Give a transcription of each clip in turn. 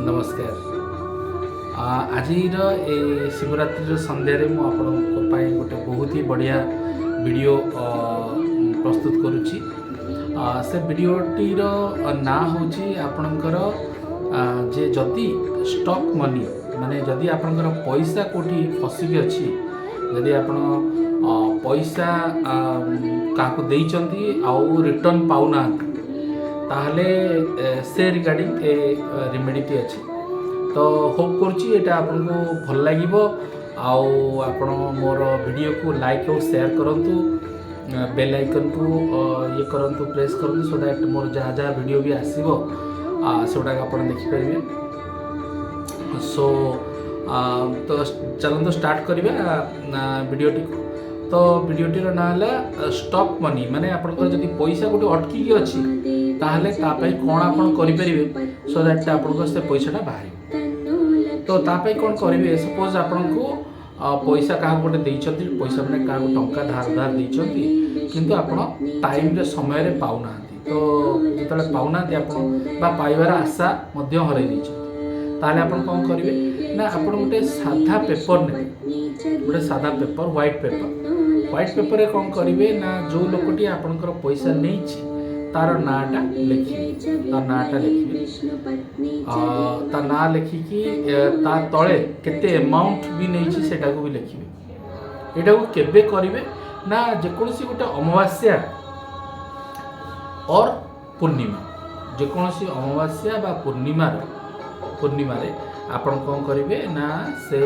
नमस्कार। आज शिवरात्रि संध्यारे मुझे गोटे बहुत ही बढ़िया वीडियो प्रस्तुत करुच्ची। से वीडियोटीर ना हूँ आपणकर जे जदि स्टॉक मनी माने जदि आपणकर पैसा कोठी फसिक अच्छी जदि आपण पैसा क्या देइचंती आउ रिटर्न पाऊना ताहले से रिगार्डिंग ए रेमेडीटी अच्छी। तो होप करुच्ची एटा आपन को भल लागिबो आउ आपण मोर वीडियो को लाइक और शेयर करंतु बेल आइकन को ये करंतु प्रेस करंतु सो दैट मोर जहाँ जहाँ वीडियो भी आसीबो सेटा आपण देखि परिबे। सो तो चलंतु स्टार्ट करिबा वीडियोटी। तो वीडियोटीर ना है स्टॉक मनी माने आपनकर जदि पैसा गोटे अटकी अच्छी ताहले तापाई कौन आपन करिपरिबे सो दैट आपन से पैसाटा बाहर। तो तापाई कौन करिवे सपोज आपन को पैसा क्या गोटे देइछंती पैसा माने क्या टंका धार धार देइछंती किंतु आपन टाइम रे समय रे पाउना। तो जेतले पाउना आपन बा पाइबार आशा मध्य हरै देइछंती ताहले आपन कौन करिवे ना आपन गोटे साधा पेपर ने गोटे साधा पेपर व्हाइट पेपर रे कौन करिवे ना जो लोकटी आपनकर पैसा नेइछि तार नाटा लिखिए तार नाटा लिखिए ता ना लिखिकी ता तले केते अमाउंट भी नहीं सेटा को भी लिखिए। एटा को केबे करिवे ना जेकोसी गोटे अमावास्या और पूर्णिमा जेकोसी अमावास्या बा पूर्णिमा रे आपण कौन करिवे ना से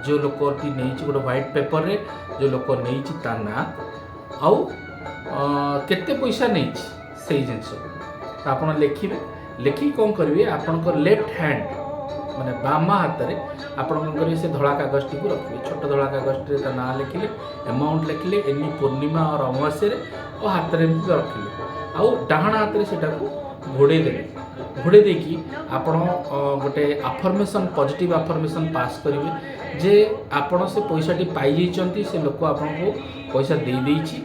जो लोकटी नहीं गोटे व्हाइट पेपर रे जो लोक नहीं ता ना आउ केते पैसा नहीं से जिनस आप लिखि कौन करेंगे आपंकर लेफ्ट हैंड माने बाम हाथ में आप से धड़ा कागज टी रखिए छोट धड़ा कागज ना लिखिले अमाउंट लिखिले एनी पूर्णिमा और अमावास्या और हाथ में रखिले आउ डाहाण हाथ में सेटा घोड़े घोड़े देकी आपण गोटे अफर्मेशन पॉजिटिव अफर्मेशन पास करेंगे जे आपण से पैसाटी पाई जाइछंती से लोक आपन को पैसा दे देइछि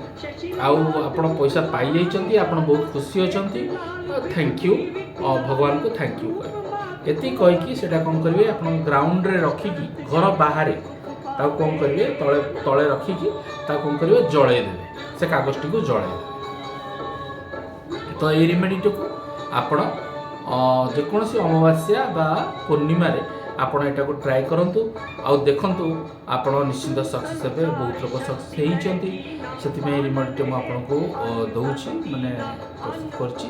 आउ आपण पैसा पाई जाइछंती आपण बहुत खुशी अछंती थैंक यू भगवान को थैंक यू कह एति कहि कि सेटा कोन करिवे आपण ग्राउंड रे रखी कि घर बाहर ता कोन करिवे तळे तळे रखी कि ता कोन करिवे जळे देबे से कागजटी को जळे देबे। तो ए रेमेडीटी को आपण जेकोसी अमावास्या बा पूर्णिमा रे आपण एटा को ट्राई करंतु आउ देखंतु आपण निश्चित सक्सेस हेबे। बहुत लोक सक्सेस होइचंती सेति में रिमोट मु आपण को दउछि माने प्रस्तुत करछि।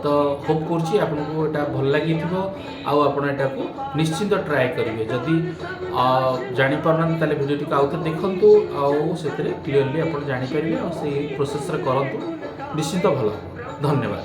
तो होप करछि आपण को एटा भल लागिथिबो आउ आपण एटा को निश्चित ट्राई करिवे। जदि जानि परन ताले वीडियो टिक आउत देखंतु आउ सेतरे क्लियरली आपण जानि परिबे और से प्रोसेस रे करंतु निश्चित भल। धन्यवाद।